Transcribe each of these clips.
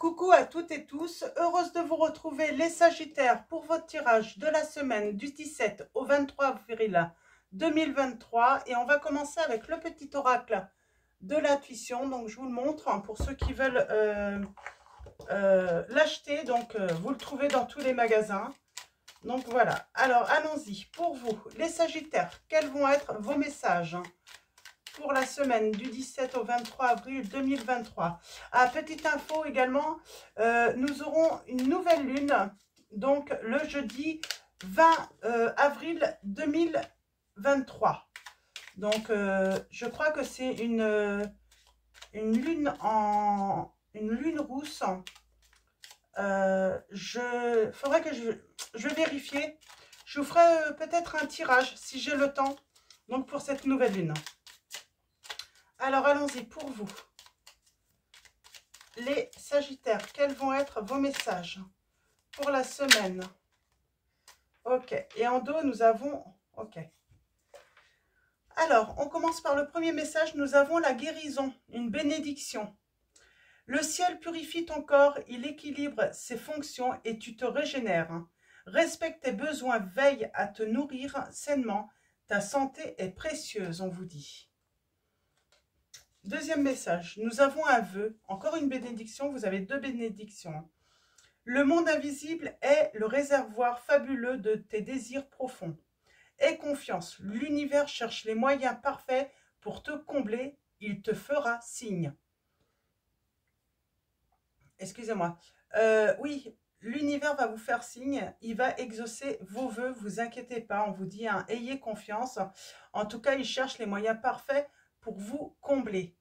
Coucou à toutes et tous, heureuse de vous retrouver les Sagittaires pour votre tirage de la semaine du 17 au 23 avril 2023 et on va commencer avec le petit oracle de l'intuition. Donc je vous le montre pour ceux qui veulent l'acheter, donc vous le trouvez dans tous les magasins. Donc voilà, alors allons-y. Pour vous les Sagittaires, quels vont être vos messages pour la semaine du 17 au 23 avril 2023. Ah, petite info également, nous aurons une nouvelle lune, donc le jeudi 20 avril 2023. Donc, je crois que c'est une lune rousse. Faudrait que je vérifie. Je vous ferai peut-être un tirage si j'ai le temps. Donc, pour cette nouvelle lune. Alors, allons-y pour vous. Les Sagittaires, quels vont être vos messages pour la semaine? Ok. Et en dos, nous avons... Ok. Alors, on commence par le premier message. Nous avons la guérison, une bénédiction. Le ciel purifie ton corps, il équilibre ses fonctions et tu te régénères. Respecte tes besoins, veille à te nourrir sainement. Ta santé est précieuse, on vous dit. Deuxième message, nous avons un vœu, encore une bénédiction, vous avez deux bénédictions. Le monde invisible est le réservoir fabuleux de tes désirs profonds. Aie confiance, l'univers cherche les moyens parfaits pour te combler, il te fera signe. Excusez-moi. Oui, l'univers va vous faire signe, il va exaucer vos vœux, vous inquiétez pas, on vous dit, hein, ayez confiance. En tout cas, il cherche les moyens parfaits pour vous combler.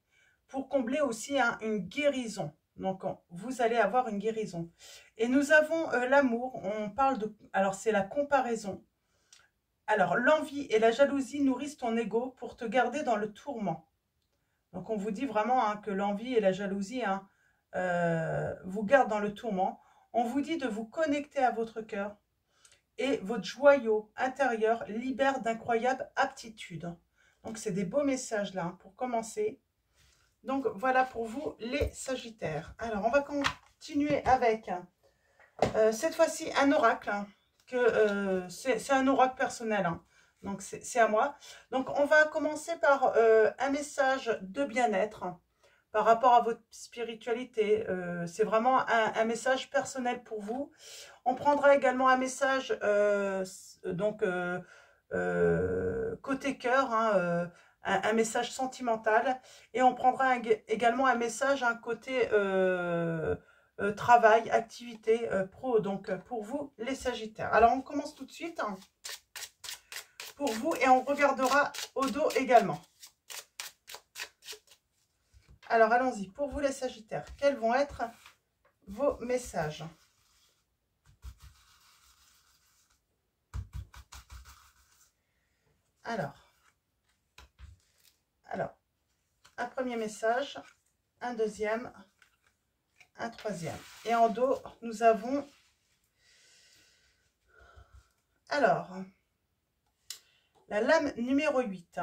Pour combler aussi une guérison. Donc, vous allez avoir une guérison. Et nous avons l'amour. On parle de... Alors, c'est la comparaison. Alors, l'envie et la jalousie nourrissent ton ego pour te garder dans le tourment. Donc, on vous dit vraiment que l'envie et la jalousie vous gardent dans le tourment. On vous dit de vous connecter à votre cœur. Et votre joyau intérieur libère d'incroyables aptitudes. Donc, c'est des beaux messages là pour commencer. Donc, voilà pour vous, les Sagittaires. Alors, on va continuer avec, cette fois-ci, un oracle. C'est un oracle personnel. Donc, c'est à moi. Donc, on va commencer par un message de bien-être par rapport à votre spiritualité. C'est vraiment un message personnel pour vous. On prendra également un message, côté cœur, un message sentimental, et on prendra également un message côté travail, activité pro, donc pour vous les Sagittaires. Alors on commence tout de suite pour vous et on regardera au dos également. Alors allons-y, pour vous les Sagittaires, quels vont être vos messages? Alors, un premier message, un deuxième, un troisième. Et en dos, nous avons... Alors, la lame numéro 8.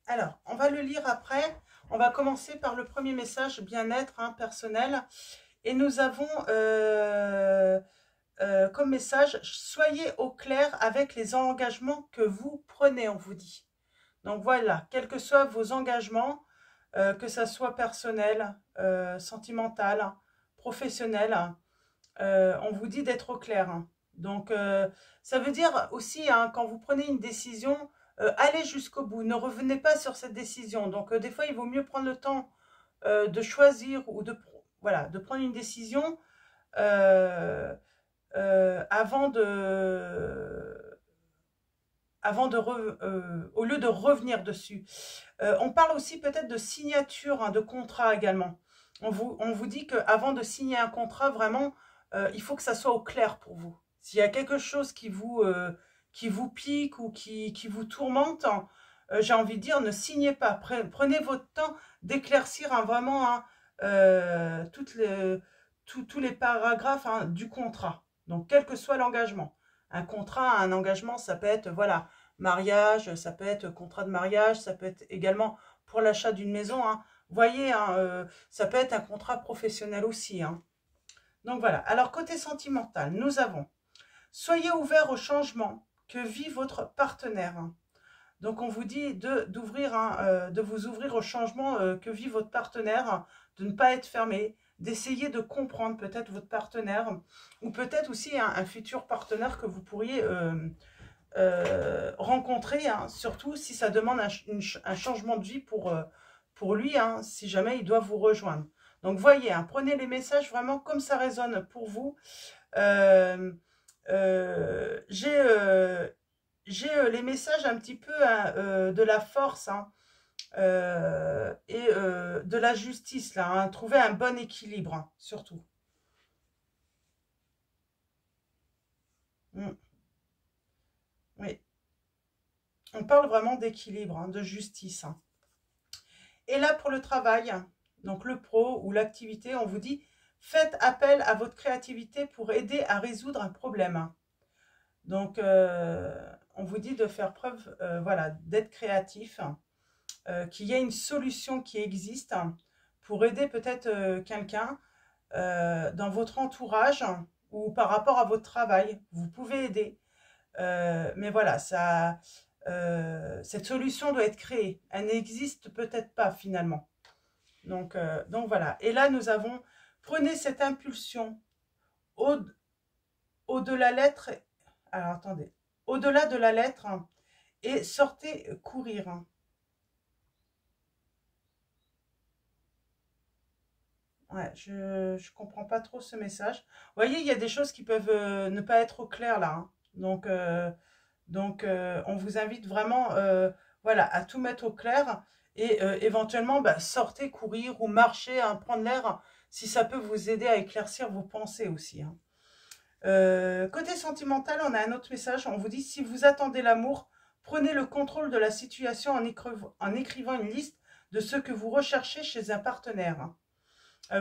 Alors, on va le lire après. On va commencer par le premier message, bien-être personnel. Et nous avons comme message, soyez au clair avec les engagements que vous prenez, on vous dit. Donc voilà, quels que soient vos engagements, que ça soit personnel, sentimental, professionnel, on vous dit d'être au clair. Donc, ça veut dire aussi, quand vous prenez une décision, allez jusqu'au bout. Ne revenez pas sur cette décision. Donc, des fois, il vaut mieux prendre le temps de choisir ou de prendre une décision au lieu de revenir dessus. On parle aussi peut-être de signature de contrat également. On vous dit qu'avant de signer un contrat, vraiment, il faut que ça soit au clair pour vous. S'il y a quelque chose qui vous pique ou qui vous tourmente, j'ai envie de dire, ne signez pas. Prenez votre temps d'éclaircir vraiment tous les paragraphes du contrat. Donc, quel que soit l'engagement. Un contrat, un engagement, ça peut être, voilà, mariage, ça peut être contrat de mariage, ça peut être également pour l'achat d'une maison, hein. Vous voyez, hein, ça peut être un contrat professionnel aussi, hein. Donc voilà. Alors, côté sentimental, nous avons soyez ouvert au changement que vit votre partenaire. Donc, on vous dit d'ouvrir, de vous ouvrir au changement que vit votre partenaire, de ne pas être fermé, d'essayer de comprendre peut-être votre partenaire, ou peut-être aussi un futur partenaire que vous pourriez rencontrer, hein, surtout si ça demande un changement de vie pour lui, hein, si jamais il doit vous rejoindre. Donc, voyez, hein, prenez les messages vraiment comme ça résonne pour vous. Euh, j'ai les messages un petit peu, hein, de la force, hein, et de la justice, là, hein, trouver un bon équilibre, hein, surtout. Mm, oui, on parle vraiment d'équilibre, hein, de justice, hein. Et là, pour le travail, donc le pro ou l'activité, on vous dit, faites appel à votre créativité pour aider à résoudre un problème. Donc, on vous dit de faire preuve, voilà, d'être créatif, qu'il y ait une solution qui existe pour aider peut-être quelqu'un dans votre entourage ou par rapport à votre travail. Vous pouvez aider. Mais voilà, cette solution doit être créée. Elle n'existe peut-être pas finalement. Donc voilà. Et là, nous avons, prenez cette impulsion au, de la lettre. Alors attendez. Au-delà de la lettre et sortez courir. Ouais, je comprends pas trop ce message. Vous voyez, il y a des choses qui peuvent ne pas être au clair là, hein. Donc, on vous invite vraiment, voilà, à tout mettre au clair et éventuellement, bah, sortez courir ou marcher, hein, prendre l'air, si ça peut vous aider à éclaircir vos pensées aussi, hein. Côté sentimental, on a un autre message. On vous dit, si vous attendez l'amour, prenez le contrôle de la situation en écrivant une liste de ce que vous recherchez chez un partenaire, hein.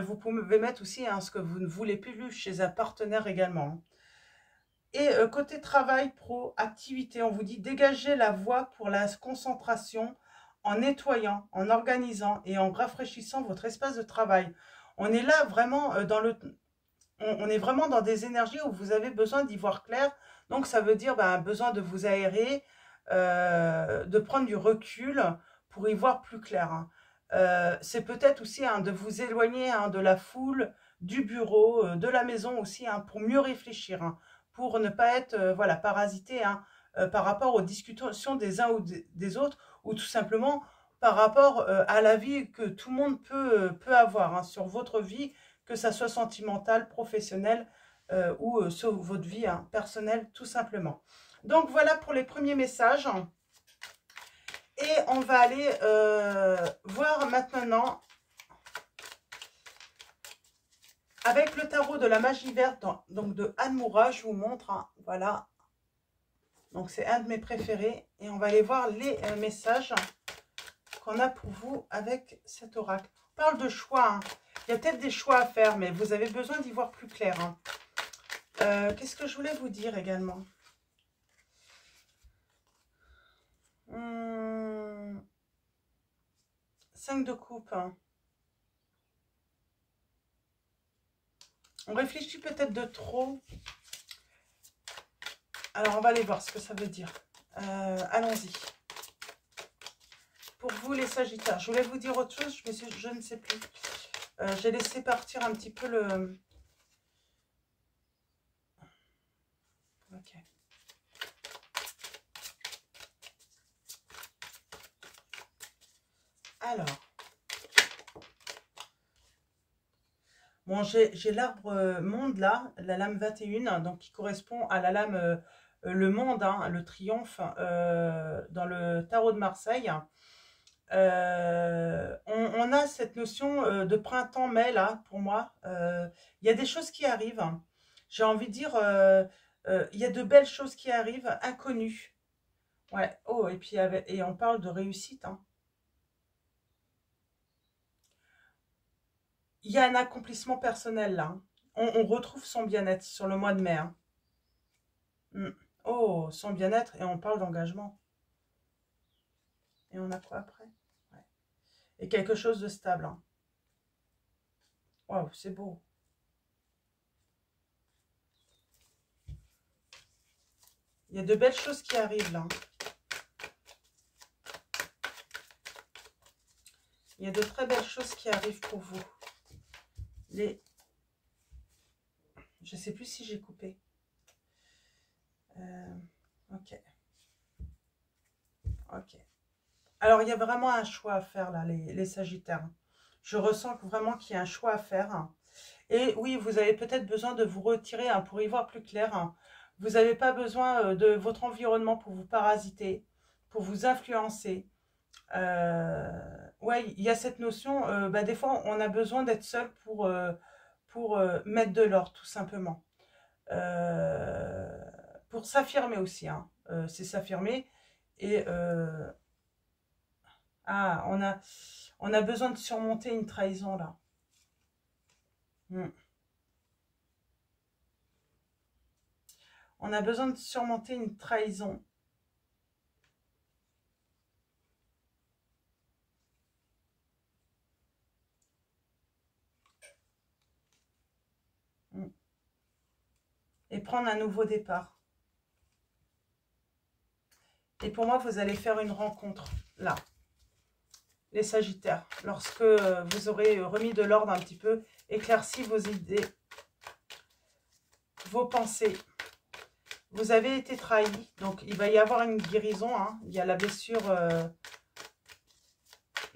Vous pouvez mettre aussi, hein, ce que vous ne voulez plus chez un partenaire également, hein. Et côté travail, pro, activité, on vous dit dégagez la voie pour la concentration en nettoyant, en organisant et en rafraîchissant votre espace de travail. On est là vraiment on est vraiment dans des énergies où vous avez besoin d'y voir clair. Donc ça veut dire ben, besoin de vous aérer, de prendre du recul pour y voir plus clair, hein. C'est peut-être aussi, hein, de vous éloigner, hein, de la foule, du bureau, de la maison aussi, hein, pour mieux réfléchir, hein, pour ne pas être voilà, parasité, hein, par rapport aux discussions des uns ou des autres, ou tout simplement par rapport à la vie que tout le monde peut avoir, hein, sur votre vie, que ça soit sentimental, professionnel ou sur votre vie, hein, personnelle, tout simplement. Donc voilà pour les premiers messages. Et on va aller voir maintenant avec le tarot de la magie verte, donc de Anne Moura. Je vous montre, hein, voilà. Donc c'est un de mes préférés. Et on va aller voir les messages qu'on a pour vous avec cet oracle. On parle de choix, hein. Il y a peut-être des choix à faire, mais vous avez besoin d'y voir plus clair, hein. Qu'est-ce que je voulais vous dire également? 5 de coupe, hein. On réfléchit peut-être de trop. Alors, on va aller voir ce que ça veut dire. Allons-y. Pour vous, les Sagittaires, je voulais vous dire autre chose, je ne sais plus. J'ai laissé partir un petit peu le... Ok. Alors. Bon, j'ai l'arbre monde là, la lame 21, donc qui correspond à la lame le monde, hein, le triomphe, dans le tarot de Marseille. On a cette notion de printemps-mai là, pour moi. Il y a des choses qui arrivent. J'ai envie de dire, il y a de belles choses qui arrivent, inconnues. Ouais, oh, et puis et on parle de réussite, hein. Il y a un accomplissement personnel là, hein. On retrouve son bien-être sur le mois de mai, hein. Mm. Oh, son bien-être, et on parle d'engagement. Et on a quoi après? Ouais. Et quelque chose de stable. Hein. Waouh, c'est beau. Il y a de belles choses qui arrivent là. Il y a de très belles choses qui arrivent pour vous. Je ne sais plus si j'ai coupé. Ok. Ok. Alors, il y a vraiment un choix à faire là, les Sagittaires. Je ressens vraiment qu'il y a un choix à faire. Et oui, vous avez peut-être besoin de vous retirer hein, pour y voir plus clair. Hein. Vous n'avez pas besoin de votre environnement pour vous parasiter, pour vous influencer. Ouais, il y a cette notion, bah, des fois, on a besoin d'être seul pour mettre de l'ordre, tout simplement. Pour s'affirmer aussi, hein. C'est s'affirmer. Et ah, on a besoin de surmonter une trahison, là. Hmm. On a besoin de surmonter une trahison. Hmm. Et prendre un nouveau départ. Et pour moi, vous allez faire une rencontre, là. Les Sagittaires, lorsque vous aurez remis de l'ordre un petit peu, éclairci vos idées, vos pensées. Vous avez été trahi, donc il va y avoir une guérison. Hein. Il y a la blessure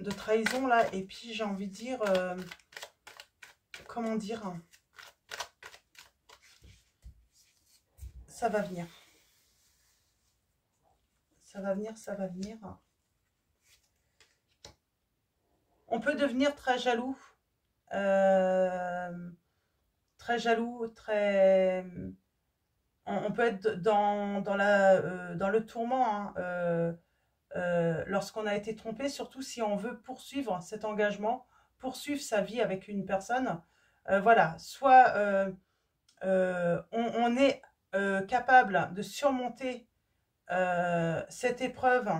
de trahison là, et puis j'ai envie de dire, comment dire, ça va venir. Ça va venir, ça va venir. On peut devenir très jaloux. Très jaloux, très... On peut être dans le tourment, hein, lorsqu'on a été trompé, surtout si on veut poursuivre cet engagement, poursuivre sa vie avec une personne. Voilà, soit on est capable de surmonter cette épreuve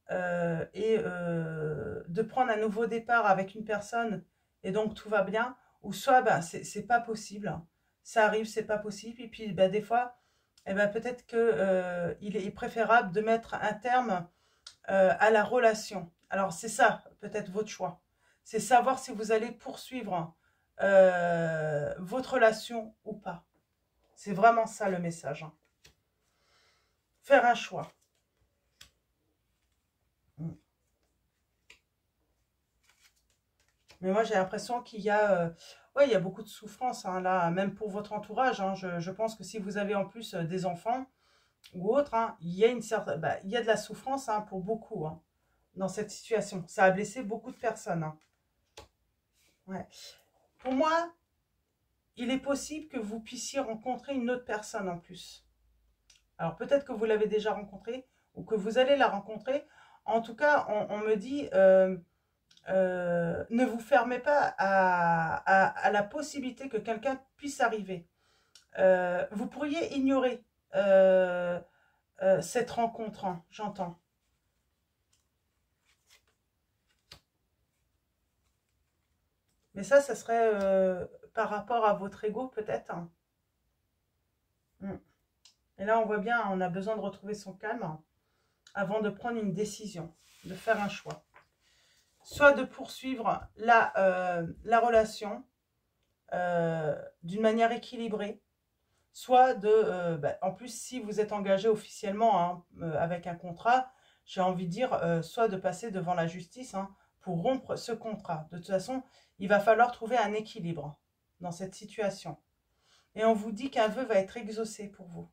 et de prendre un nouveau départ avec une personne et donc tout va bien, ou soit bah, c'est pas possible, ça arrive, c'est pas possible, et puis bah, des fois, eh ben, peut-être que il est préférable de mettre un terme à la relation. Alors c'est ça, peut-être votre choix, c'est savoir si vous allez poursuivre votre relation ou pas. C'est vraiment ça le message. Hein. Faire un choix. Mais moi, j'ai l'impression qu'il y a, ouais, il y a beaucoup de souffrance hein, là, même pour votre entourage. Hein. Je pense que si vous avez en plus des enfants ou autres, hein, il y a une certaine, bah, il y a de la souffrance hein, pour beaucoup hein, dans cette situation. Ça a blessé beaucoup de personnes. Hein. Ouais. Pour moi, il est possible que vous puissiez rencontrer une autre personne en plus. Alors peut-être que vous l'avez déjà rencontrée ou que vous allez la rencontrer. En tout cas, on me dit, ne vous fermez pas à la possibilité que quelqu'un puisse arriver. Vous pourriez ignorer cette rencontre, hein, j'entends. Mais ça serait par rapport à votre ego peut-être. Hein. Et là, on voit bien, on a besoin de retrouver son calme avant de prendre une décision, de faire un choix. Soit de poursuivre la relation d'une manière équilibrée, soit de, bah, en plus, si vous êtes engagé officiellement hein, avec un contrat, j'ai envie de dire, soit de passer devant la justice hein, pour rompre ce contrat. De toute façon, il va falloir trouver un équilibre dans cette situation. Et on vous dit qu'un vœu va être exaucé pour vous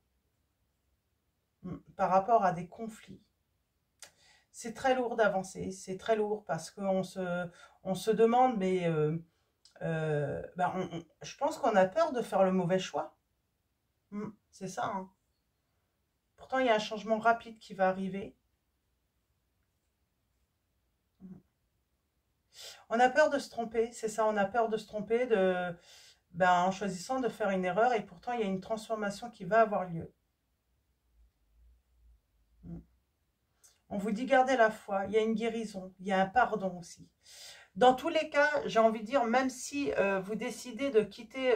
par rapport à des conflits. C'est très lourd d'avancer, c'est très lourd parce qu'on on se demande, mais ben je pense qu'on a peur de faire le mauvais choix. C'est ça. Hein. Pourtant, il y a un changement rapide qui va arriver. On a peur de se tromper, c'est ça, on a peur de se tromper ben, en choisissant de faire une erreur et pourtant il y a une transformation qui va avoir lieu. On vous dit gardez la foi, il y a une guérison, il y a un pardon aussi. Dans tous les cas, j'ai envie de dire, même si vous décidez de quitter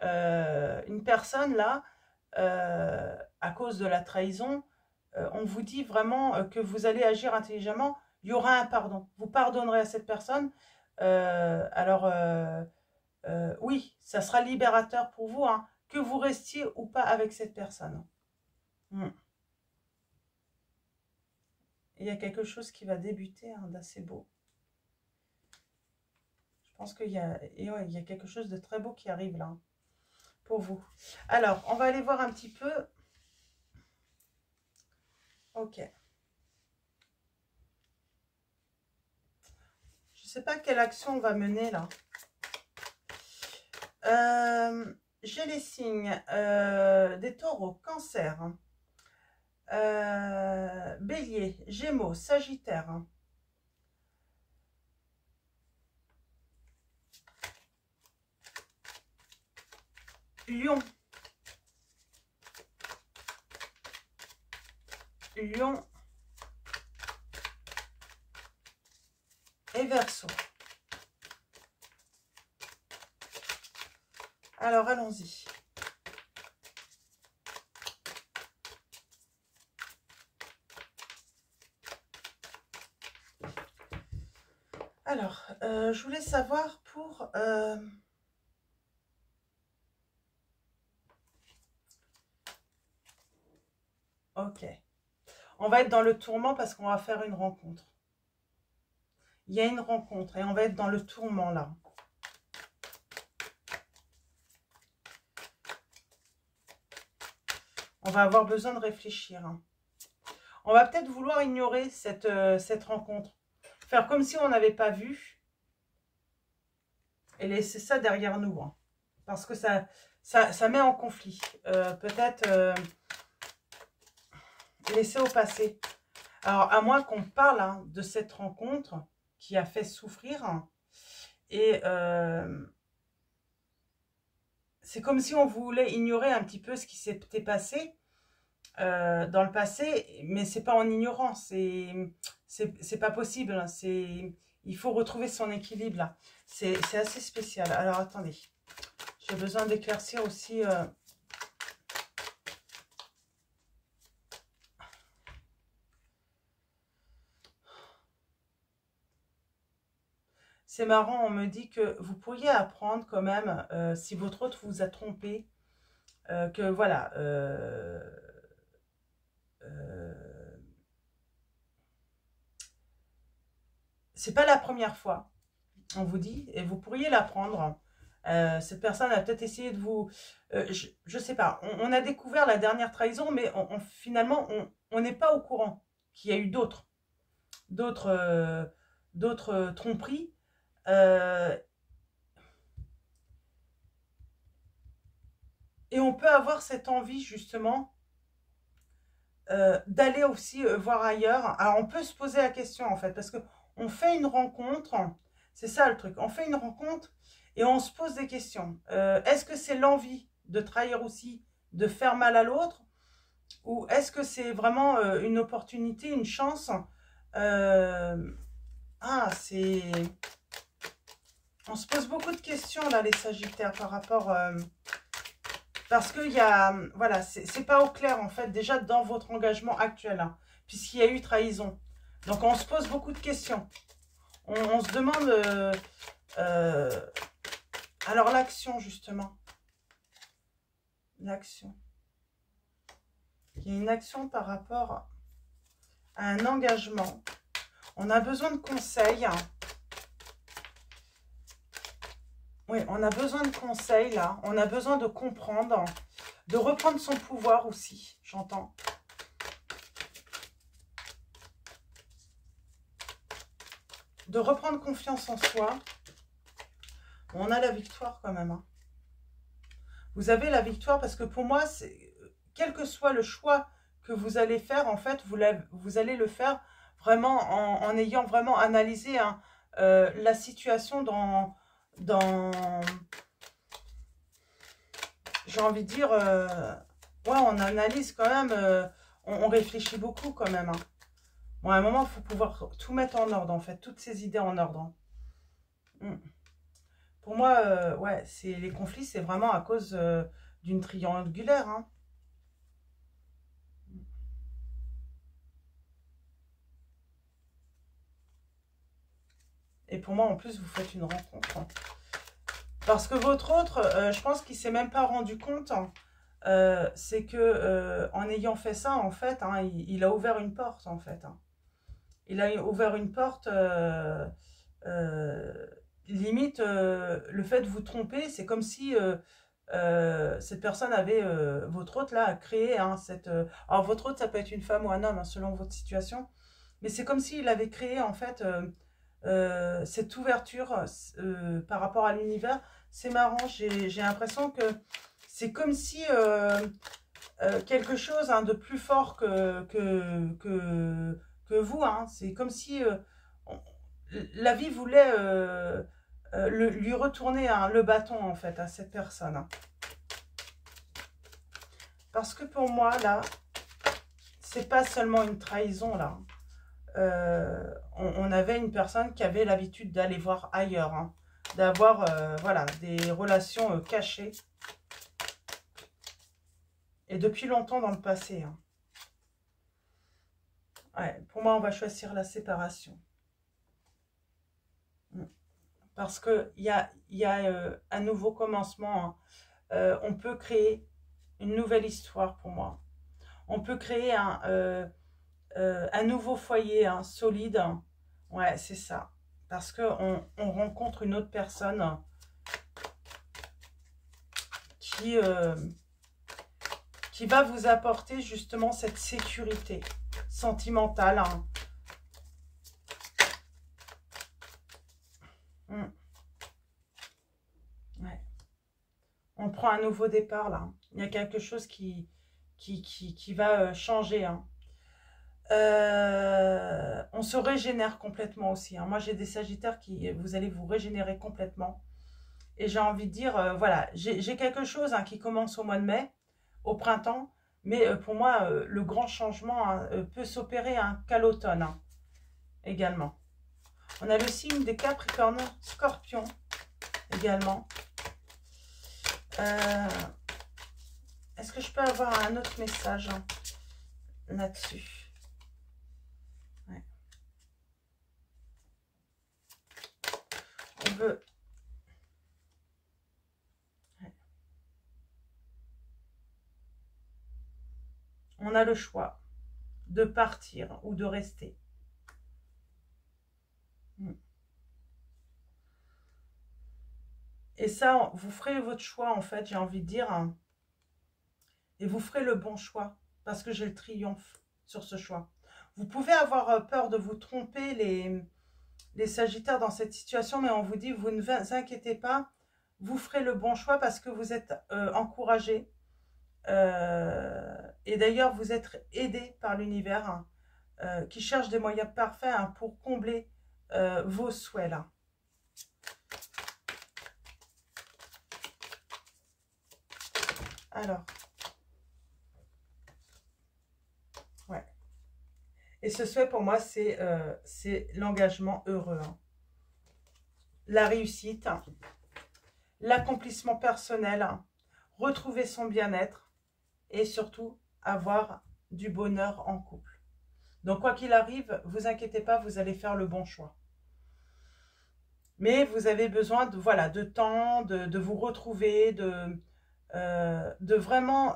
une personne là, à cause de la trahison, on vous dit vraiment que vous allez agir intelligemment, il y aura un pardon. Vous pardonnerez à cette personne. Oui, ça sera libérateur pour vous, hein, que vous restiez ou pas avec cette personne. Il y a quelque chose qui va débuter hein, d'assez beau. Je pense qu'il y a, ouais, il y a quelque chose de très beau qui arrive là, pour vous. Alors, on va aller voir un petit peu. Ok. Je ne sais pas quelle action on va mener là. J'ai les signes des taureaux, cancer, bélier, gémeaux, sagittaire, lion, et verseau. Alors, allons-y. Alors, je voulais savoir pour... Ok. On va être dans le tourment parce qu'on va faire une rencontre. Il y a une rencontre et on va être dans le tourment là. On va avoir besoin de réfléchir. Hein. On va peut-être vouloir ignorer cette rencontre. Faire comme si on n'avait pas vu. Et laisser ça derrière nous. Hein. Parce que ça met en conflit. Peut-être laisser au passé. Alors, à moins qu'on parle hein, de cette rencontre qui a fait souffrir. Hein, et c'est comme si on voulait ignorer un petit peu ce qui s'était passé dans le passé, mais c'est pas en ignorant, c'est pas possible. Hein, il faut retrouver son équilibre là. C'est assez spécial. Alors attendez, j'ai besoin d'éclaircir aussi. C'est marrant, on me dit que vous pourriez apprendre quand même, si votre autre vous a trompé, que voilà, c'est pas la première fois, on vous dit, et vous pourriez l'apprendre. Cette personne a peut-être essayé de vous... je sais pas, on a découvert la dernière trahison, mais finalement, on n'est pas au courant qu'il y a eu d'autres tromperies. Et on peut avoir cette envie, justement, d'aller aussi voir ailleurs. Alors, on peut se poser la question, en fait, parce qu'on fait une rencontre, c'est ça le truc, on fait une rencontre et on se pose des questions. Est-ce que c'est l'envie de trahir aussi, de faire mal à l'autre, ou est-ce que c'est vraiment une opportunité, une chance c'est... On se pose beaucoup de questions, là, les Sagittaires, par rapport... parce qu'il y a... Voilà, c'est pas au clair, en fait, déjà dans votre engagement actuel, hein, puisqu'il y a eu trahison. Donc, on se pose beaucoup de questions. On se demande... alors, l'action, justement. L'action. Il y a une action par rapport à un engagement. On a besoin de conseils. Oui, on a besoin de conseils, là. On a besoin de comprendre, de reprendre son pouvoir aussi, j'entends. De reprendre confiance en soi. On a la victoire quand même. Hein. Vous avez la victoire parce que pour moi, quel que soit le choix que vous allez faire, en fait, vous allez le faire vraiment en ayant vraiment analysé hein, la situation dans j'ai envie de dire, ouais, on analyse quand même, on réfléchit beaucoup quand même. Hein. Bon, à un moment, il faut pouvoir tout mettre en ordre, en fait. Toutes ces idées en ordre. Pour moi, ouais, les conflits, c'est vraiment à cause d'une triangulaire. Hein. Et pour moi, en plus, vous faites une rencontre. Hein. Parce que votre autre, je pense qu'il ne s'est même pas rendu compte. Hein. C'est que en ayant fait ça, en fait, hein, il a ouvert une porte, en fait. Hein. Il a ouvert une porte, limite, le fait de vous tromper, c'est comme si cette personne avait, votre hôte là, créé hein, alors votre hôte, ça peut être une femme ou un homme, hein, selon votre situation, mais c'est comme s'il avait créé, en fait, cette ouverture par rapport à l'univers. C'est marrant, j'ai l'impression que c'est comme si quelque chose hein, de plus fort que vous, hein, c'est comme si la vie voulait lui retourner hein, le bâton, en fait, à cette personne. Hein. Parce que pour moi, là, c'est pas seulement une trahison, là. On avait une personne qui avait l'habitude d'aller voir ailleurs, hein, d'avoir voilà, des relations cachées. Et depuis longtemps dans le passé. Hein. Ouais, pour moi, on va choisir la séparation. Parce qu'il y a un nouveau commencement. Hein. On peut créer une nouvelle histoire pour moi. On peut créer un nouveau foyer hein, solide. Ouais, c'est ça. Parce qu'on rencontre une autre personne qui va vous apporter justement cette sécurité sentimentale. Hein. Ouais. On prend un nouveau départ là. Il y a quelque chose qui va changer. Hein. On se régénère complètement aussi. Hein. Moi, j'ai des sagittaires qui, vous allez vous régénérer complètement. Et j'ai envie de dire, voilà, j'ai quelque chose hein, qui commence au mois de mai, au printemps. Mais pour moi, le grand changement hein, peut s'opérer hein, qu'à l'automne hein, également. On a le signe des Capricornes, Scorpion également. Est-ce que je peux avoir un autre message hein, là-dessus? Ouais. On veut... Ouais. On a le choix de partir ou de rester. Et ça, vous ferez votre choix, en fait, j'ai envie de dire. Hein, et vous ferez le bon choix, parce que j'ai le triomphe sur ce choix. Vous pouvez avoir peur de vous tromper, les Sagittaires, dans cette situation, mais on vous dit, vous ne vous inquiétez pas, vous ferez le bon choix parce que vous êtes encouragé. Et d'ailleurs, vous êtes aidé par l'univers hein, qui cherche des moyens parfaits hein, pour combler vos souhaits là. Alors, ouais. Et ce souhait pour moi, c'est l'engagement heureux. Hein. La réussite, hein. L'accomplissement personnel, hein. Retrouver son bien-être et surtout avoir du bonheur en couple. Donc quoi qu'il arrive, vous inquiétez pas, vous allez faire le bon choix. Mais vous avez besoin de, voilà, de temps, de vous retrouver, de vraiment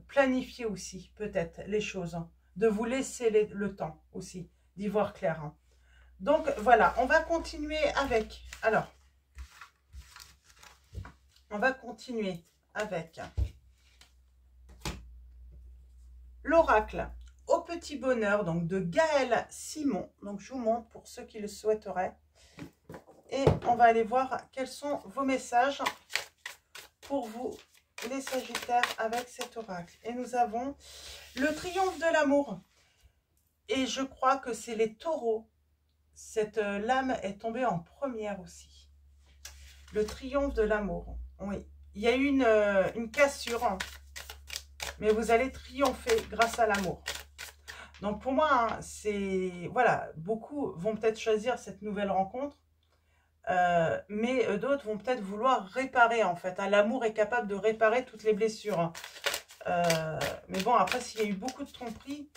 planifier aussi peut-être les choses. Hein. De vous laisser le temps aussi d'y voir clair. Hein. Donc voilà, on va continuer avec... Alors, on va continuer avec l'oracle au petit bonheur donc de Gaël Simon. Donc je vous montre pour ceux qui le souhaiteraient. Et on va aller voir quels sont vos messages pour vous, les Sagittaires, avec cet oracle. Et nous avons le triomphe de l'amour. Et je crois que c'est les taureaux. Cette lame est tombée en première aussi. Le triomphe de l'amour. Oui, il y a eu une cassure. Mais vous allez triompher grâce à l'amour. Donc pour moi, hein, c'est... Voilà, beaucoup vont peut-être choisir cette nouvelle rencontre, mais d'autres vont peut-être vouloir réparer en fait. Hein. L'amour est capable de réparer toutes les blessures. Hein. Mais bon, après, s'il y a eu beaucoup de tromperies,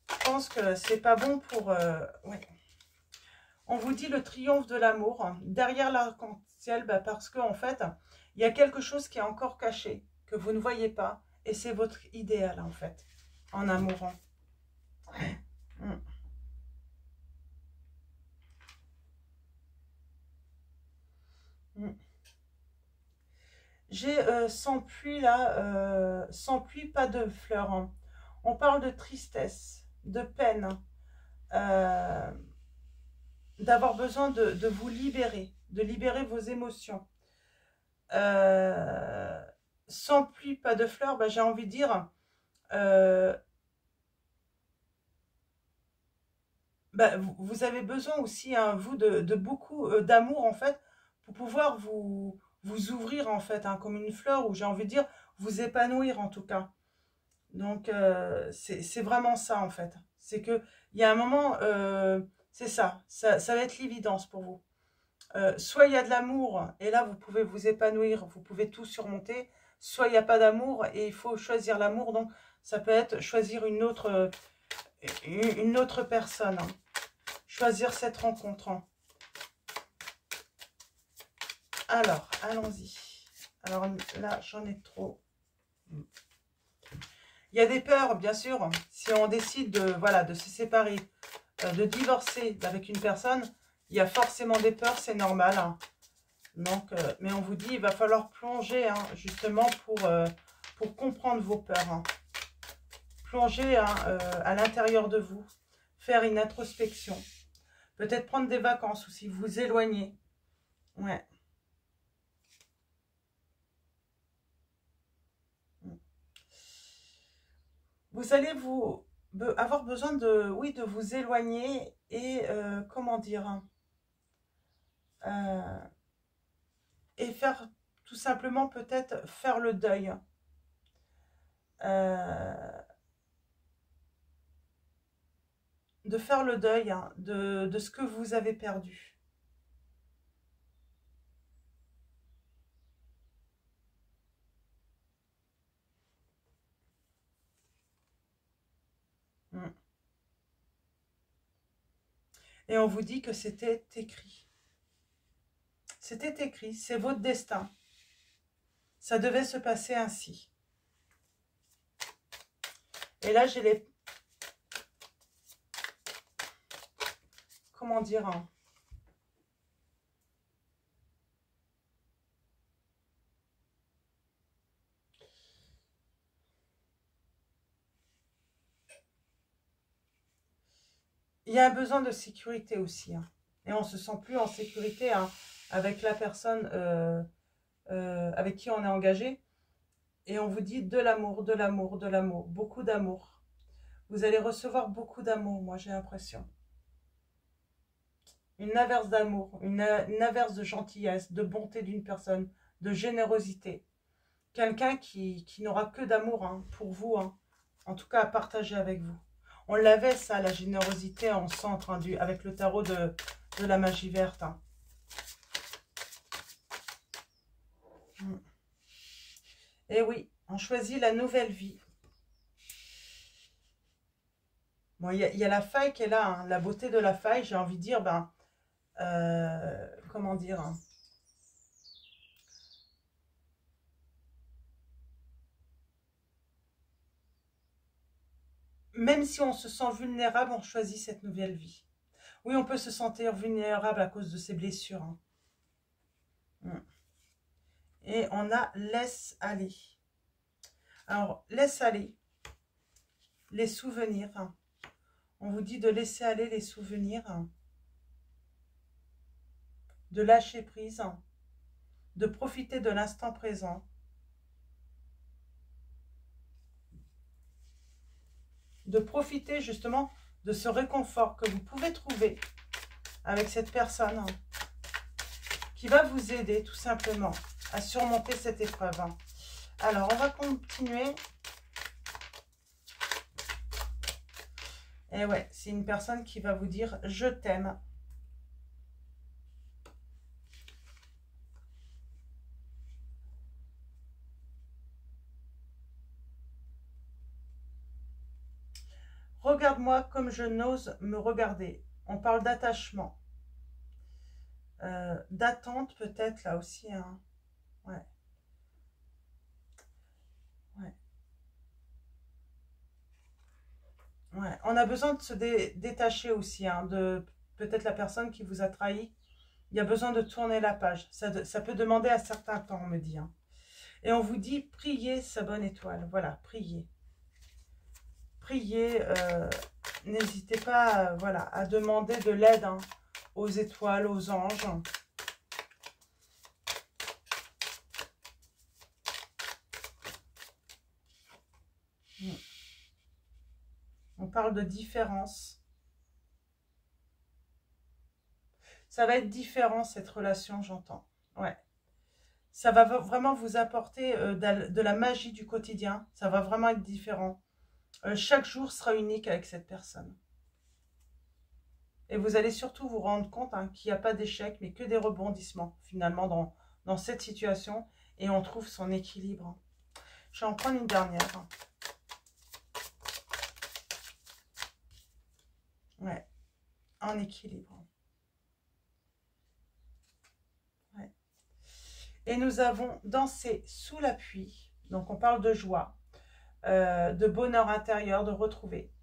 je pense que c'est pas bon pour... ouais. On vous dit le triomphe de l'amour. Hein. Derrière l'arc-en-ciel, bah, parce qu'en fait, il y a quelque chose qui est encore caché, que vous ne voyez pas. Et c'est votre idéal, en fait, en amourant. Mm. Mm. J'ai sans pluie, là, sans pluie, pas de fleurs. Hein. On parle de tristesse, de peine, d'avoir besoin de vous libérer, de libérer vos émotions. Sans pluie, pas de fleurs, bah, j'ai envie de dire... bah, vous avez besoin aussi, hein, vous, de beaucoup d'amour, en fait, pour pouvoir vous ouvrir, en fait, hein, comme une fleur, ou j'ai envie de dire, vous épanouir, en tout cas. Donc, c'est vraiment ça, en fait. C'est que il y a un moment, c'est ça va être l'évidence pour vous. Soit il y a de l'amour, et là, vous pouvez vous épanouir, vous pouvez tout surmonter, soit il n'y a pas d'amour, et il faut choisir l'amour, donc ça peut être choisir une autre personne, hein. Choisir cette rencontre. Hein. Alors, allons-y. Alors là, j'en ai trop. Il y a des peurs, bien sûr. Si on décide de, voilà, de se séparer, de divorcer avec une personne, il y a forcément des peurs, c'est normal. Hein. Donc, mais on vous dit, il va falloir plonger, hein, justement, pour comprendre vos peurs. Hein. Plonger, hein, à l'intérieur de vous. Faire une introspection. Peut-être prendre des vacances aussi, vous éloigner. Ouais. Vous allez avoir besoin de, oui, de vous éloigner et, comment dire, hein, et faire tout simplement peut-être faire le deuil. De faire le deuil, hein, de ce que vous avez perdu. Mm. Et on vous dit que c'était écrit. C'était écrit, c'est votre destin. Ça devait se passer ainsi. Et là, j'ai les... Comment dire, hein, il y a un besoin de sécurité aussi. Hein. Et on ne se sent plus en sécurité, hein, avec la personne avec qui on est engagé. Et on vous dit de l'amour, de l'amour, de l'amour. Beaucoup d'amour. Vous allez recevoir beaucoup d'amour, moi j'ai l'impression. Une averse d'amour, une averse de gentillesse, de bonté d'une personne, de générosité. Quelqu'un qui n'aura que d'amour, hein, pour vous, hein, en tout cas à partager avec vous. On l'avait ça, la générosité en centre, hein, avec le tarot de la magie verte. Hein. Et oui, on choisit la nouvelle vie. Bon, il y a la faille qui est là, hein, la beauté de la faille, j'ai envie de dire, ben, comment dire, hein, même si on se sent vulnérable, on choisit cette nouvelle vie. Oui, on peut se sentir vulnérable à cause de ses blessures. Hein. Et on a laisse aller. Alors, laisse aller les souvenirs. Hein. On vous dit de laisser aller les souvenirs. Hein. De lâcher prise. Hein. De profiter de l'instant présent. De profiter justement de ce réconfort que vous pouvez trouver avec cette personne, hein, qui va vous aider tout simplement à surmonter cette épreuve. Hein. Alors, on va continuer. Et ouais, c'est une personne qui va vous dire « je t'aime ». Regarde-moi comme je n'ose me regarder. On parle d'attachement. D'attente peut-être là aussi. Hein. Ouais. Ouais. Ouais. On a besoin de se détacher aussi hein, de peut-être la personne qui vous a trahi. Il y a besoin de tourner la page. Ça peut demander un certain temps, on me dit. Hein. Et on vous dit, priez sa bonne étoile. Voilà, priez. Priez. N'hésitez pas voilà, à demander de l'aide hein, aux étoiles, aux anges. On parle de différence. Ça va être différent cette relation, j'entends. Ouais. Ça va vraiment vous apporter de la magie du quotidien. Ça va vraiment être différent. Chaque jour sera unique avec cette personne. Et vous allez surtout vous rendre compte hein, qu'il n'y a pas d'échec, mais que des rebondissements, finalement, dans cette situation. Et on trouve son équilibre. Je vais en prendre une dernière. Ouais, en équilibre. Ouais. Et nous avons dansé sous la pluie. Donc, on parle de joie, de bonheur intérieur, de retrouver.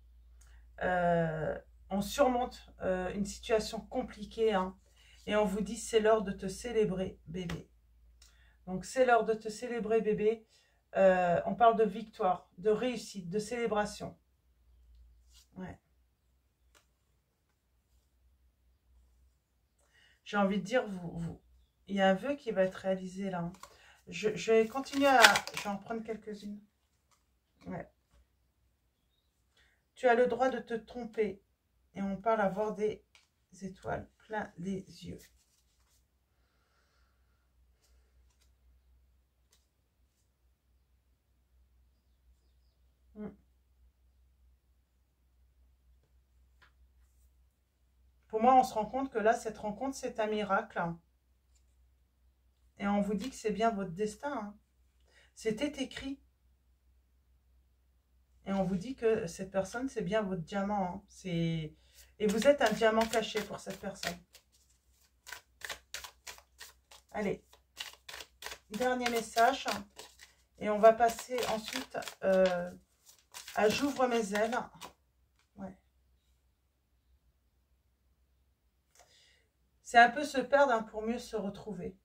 On surmonte une situation compliquée. Hein, et on vous dit, c'est l'heure de te célébrer, bébé. Donc, c'est l'heure de te célébrer, bébé. On parle de victoire, de réussite, de célébration. Ouais. J'ai envie de dire, il y a un vœu qui va être réalisé là. Hein. Je vais continuer à... Je vais en prendre quelques-unes. Ouais. Tu as le droit de te tromper. Et on parle avoir des étoiles plein les yeux. Pour moi, on se rend compte que là, cette rencontre, c'est un miracle. Et on vous dit que c'est bien votre destin. Hein. C'était écrit. Et on vous dit que cette personne, c'est bien votre diamant. Hein. Et vous êtes un diamant caché pour cette personne. Allez, dernier message. Et on va passer ensuite à j'ouvre mes ailes. Ouais. C'est un peu se perdre hein, pour mieux se retrouver.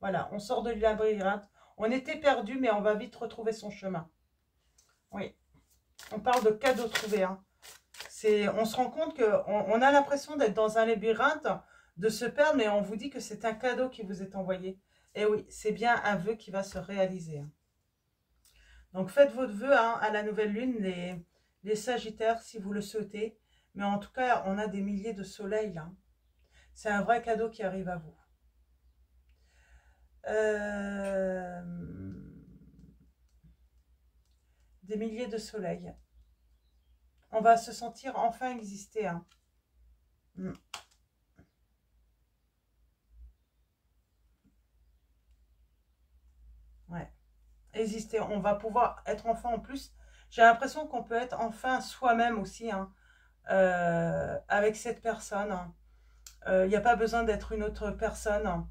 Voilà, on sort de labyrinthe. On était perdu, mais on va vite retrouver son chemin. Oui, on parle de cadeaux trouvés. Hein. On se rend compte qu'on a l'impression d'être dans un labyrinthe, de se perdre, mais on vous dit que c'est un cadeau qui vous est envoyé. Et oui, c'est bien un vœu qui va se réaliser. Hein. Donc faites votre vœu hein, à la nouvelle lune, les Sagittaires, si vous le souhaitez. Mais en tout cas, on a des milliers de soleils là. C'est un vrai cadeau qui arrive à vous. Des milliers de soleils. On va se sentir enfin exister. Hein. Ouais. Exister. On va pouvoir être enfin en plus. J'ai l'impression qu'on peut être enfin soi-même aussi. Hein, avec cette personne. Il n'y a pas besoin d'être une autre personne.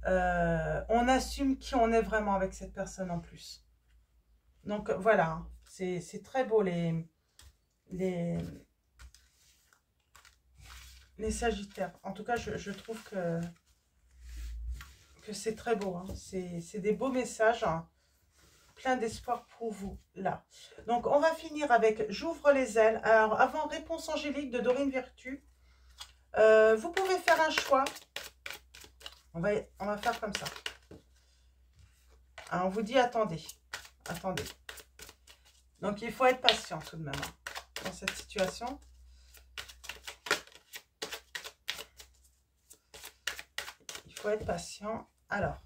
On assume qui on est vraiment avec cette personne en plus. Donc voilà. Hein, c'est très beau les Sagittaires. En tout cas, je trouve que c'est très beau. Hein. C'est des beaux messages. Hein. Plein d'espoir pour vous, là. Donc, on va finir avec j'ouvre les ailes. Alors, avant, réponse angélique de Dorine Vertu. Vous pouvez faire un choix. On va faire comme ça. Alors, on vous dit attendez. Attendez. Donc, il faut être patient tout de même. Hein, dans cette situation. Il faut être patient. Alors.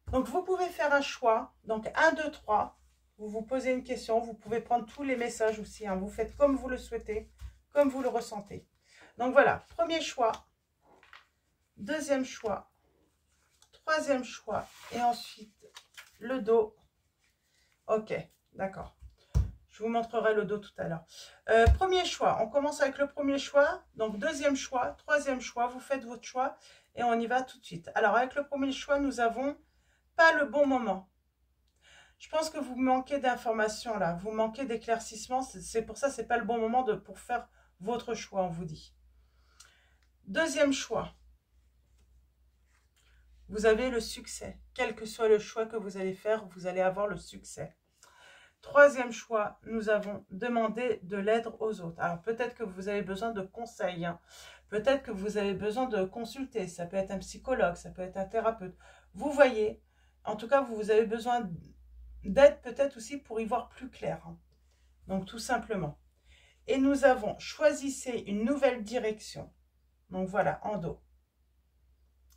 Donc, vous pouvez faire un choix. Donc, 1, 2, 3. vous vous posez une question. Vous pouvez prendre tous les messages aussi. Hein. Vous faites comme vous le souhaitez, comme vous le ressentez. Donc voilà, premier choix, deuxième choix, troisième choix et ensuite le dos. Ok, d'accord. Je vous montrerai le dos tout à l'heure. Premier choix, on commence avec le premier choix. Donc deuxième choix, troisième choix, vous faites votre choix et on y va tout de suite. Alors avec le premier choix, nous avons pas le bon moment. Je pense que vous manquez d'informations là, vous manquez d'éclaircissement. C'est pour ça, c'est pas le bon moment pour faire votre choix, on vous dit. Deuxième choix, vous avez le succès. Quel que soit le choix que vous allez faire, vous allez avoir le succès. Troisième choix, nous avons demandé de l'aide aux autres. Alors peut-être que vous avez besoin de conseils, hein. Peut-être que vous avez besoin de consulter. Ça peut être un psychologue, ça peut être un thérapeute. Vous voyez, en tout cas, vous avez besoin d'aide peut-être aussi pour y voir plus clair. Hein. Donc tout simplement. Et nous avons choisissez une nouvelle direction. Donc voilà, en dos.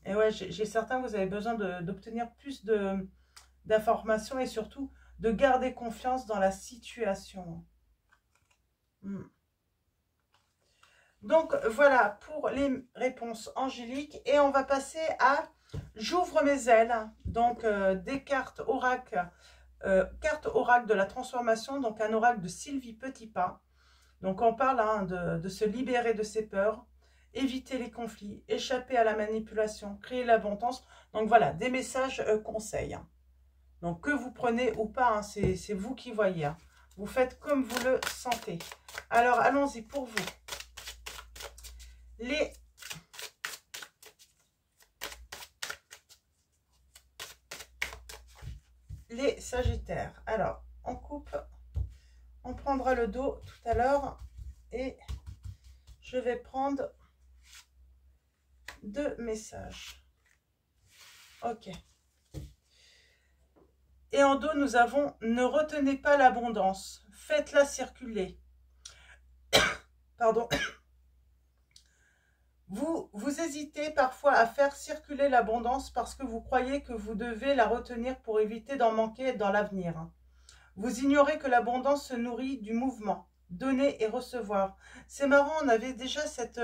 Et ouais, j'ai certains, vous avez besoin d'obtenir plus d'informations et surtout de garder confiance dans la situation. Donc voilà pour les réponses angéliques. Et on va passer à j'ouvre mes ailes. Donc des cartes oracle de la transformation. Donc un oracle de Sylvie Petitpas. Donc on parle hein, de se libérer de ses peurs, éviter les conflits, échapper à la manipulation, créer l'abondance. Donc voilà, des messages conseils. Hein. Donc, que vous prenez ou pas, hein, c'est vous qui voyez. Hein. Vous faites comme vous le sentez. Alors, allons-y pour vous. Les Sagittaires. Alors, on coupe. On prendra le dos tout à l'heure. Et je vais prendre 2 messages. Ok. Et en dos, nous avons « Ne retenez pas l'abondance, faites-la circuler. » Pardon. Vous hésitez parfois à faire circuler l'abondance parce que vous croyez que vous devez la retenir pour éviter d'en manquer dans l'avenir. Vous ignorez que l'abondance se nourrit du mouvement, donner et recevoir. C'est marrant, on avait déjà cette...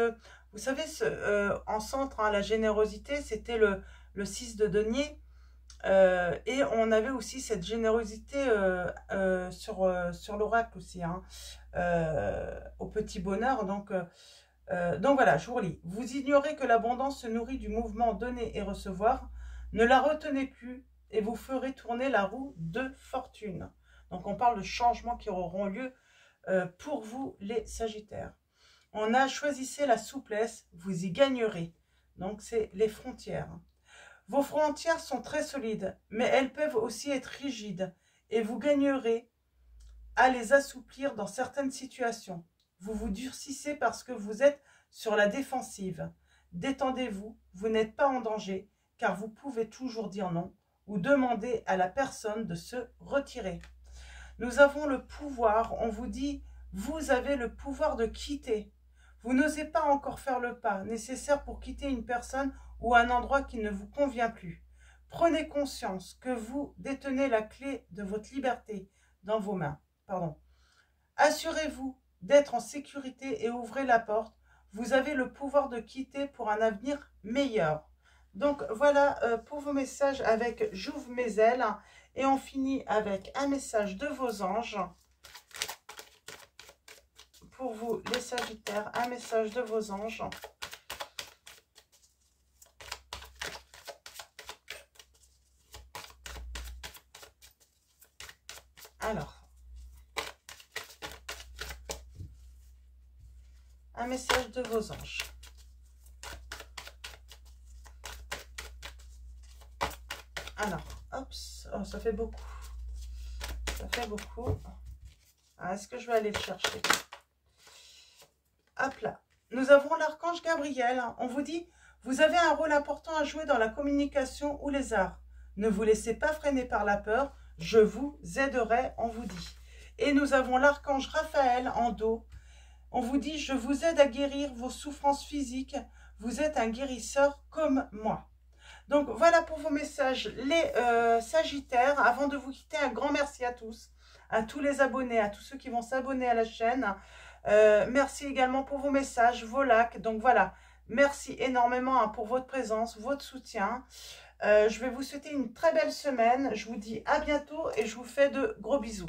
vous savez, en centre, hein, la générosité, c'était le 6 de denier. Et on avait aussi cette générosité sur l'oracle aussi, hein, au petit bonheur. Donc voilà, je vous relis. Vous ignorez que l'abondance se nourrit du mouvement donner et recevoir. Ne la retenez plus et vous ferez tourner la roue de fortune. Donc on parle de changements qui auront lieu pour vous les Sagittaires. On a choisissez la souplesse, vous y gagnerez. Donc c'est les frontières. Vos frontières sont très solides, mais elles peuvent aussi être rigides et vous gagnerez à les assouplir dans certaines situations. Vous vous durcissez parce que vous êtes sur la défensive. Détendez-vous, vous n'êtes pas en danger, car vous pouvez toujours dire non ou demander à la personne de se retirer. Nous avons le pouvoir, on vous dit, vous avez le pouvoir de quitter. Vous n'osez pas encore faire le pas nécessaire pour quitter une personne ou un endroit qui ne vous convient plus. Prenez conscience que vous détenez la clé de votre liberté dans vos mains. Assurez-vous d'être en sécurité et ouvrez la porte. Vous avez le pouvoir de quitter pour un avenir meilleur. Donc voilà pour vos messages avec j'ouvre mes ailes. Et on finit avec un message de vos anges. Pour vous les Sagittaires, un message de vos anges. Alors, un message de vos anges. Alors, hop, oh, ça fait beaucoup. Ça fait beaucoup. Est-ce que je vais aller le chercher? Hop là. Nous avons l'archange Gabriel. On vous dit, vous avez un rôle important à jouer dans la communication ou les arts. Ne vous laissez pas freiner par la peur. Je vous aiderai, on vous dit. Et nous avons l'archange Raphaël en dos. On vous dit, je vous aide à guérir vos souffrances physiques. Vous êtes un guérisseur comme moi. Donc voilà pour vos messages, les Sagittaires. Avant de vous quitter, un grand merci à tous. à tous les abonnés, à tous ceux qui vont s'abonner à la chaîne. Merci également pour vos messages, vos likes. Donc voilà, merci énormément hein, pour votre présence, votre soutien. Je vais vous souhaiter une très belle semaine. Je vous dis à bientôt et je vous fais de gros bisous.